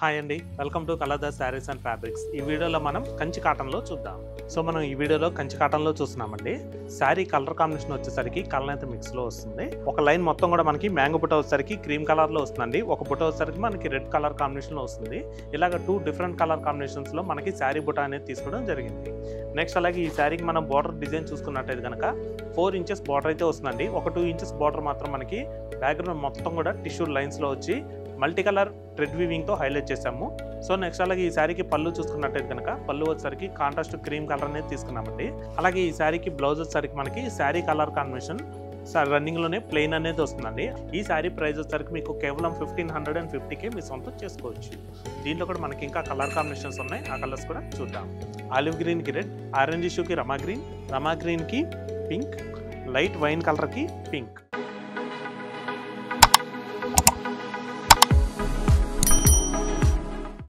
Hi అండి, welcome to కలర్దాస్ sarees and fabrics. ఈ వీడియోలో మనం కంచి కాటన్లో చూద్దాం. సో మనం ఈ వీడియోలో కంచి కాటన్లో చూస్తున్నామండి. శారీ కలర్ కాంబినేషన్ వచ్చేసరికి కలనేత మిక్స్లో వస్తుంది. ఒక లైన్ మొత్తం కూడా మనకి మ్యాంగో బుట్ట వచ్చేసరికి క్రీమ్ కలర్లో వస్తుందండి. ఒక బుట్ట వచ్చేసరికి మనకి రెడ్ కలర్ కాంబినేషన్లో వస్తుంది. ఇలాగ 2 డిఫరెంట్ కలర్ కాంబినేషన్స్లో మనకి శారీ బుట్ట అనేది తీసుకోవడం జరిగింది. నెక్స్ట్ అలాగే ఈ శారీకి మనం బార్డర్ డిజైన్ చూసుకున్నట్టయితే కనుక 4 ఇంచెస్ బార్డర్ అయితే వస్తుందండి. ఒక 2 ఇంచెస్ బార్డర్ మాత్రం మనకి బ్యాక్గ్రౌండ్ మొత్తం కూడా టిష్యూ లైన్స్లో వచ్చి మల్టీ కలర్ థ్రెడ్ వీవింగ్తో హైలైట్ చేసాము. సో నెక్స్ట్ అలాగే ఈ శారీకి పళ్ళు చూసుకున్నట్టయితే కనుక పళ్ళు వచ్చేసరికి కాంట్రాస్ట్ క్రీమ్ కలర్ అనేది తీసుకున్నామండి. అలాగే ఈ శారీకి బ్లౌజ్ వచ్చేసరికి మనకి శారీ కలర్ కాంబినేషన్ రన్నింగ్లోనే ప్లెయిన్ అనేది వస్తుందండి. ఈ శారీ ప్రైస్ వచ్చేసరికి మీకు కేవలం 1550కే మీ సొంతం చేసుకోవచ్చు. దీంట్లో కూడా మనకి ఇంకా కలర్ కాంబినేషన్స్ ఉన్నాయి. ఆ కలర్స్ కూడా చూద్దాం. ఆలివ్ గ్రీన్కి రెడ్, ఆరెంజ్ ఇష్యూకి రమా గ్రీన్కి పింక్, లైట్ వైన్ కలర్కి పింక్.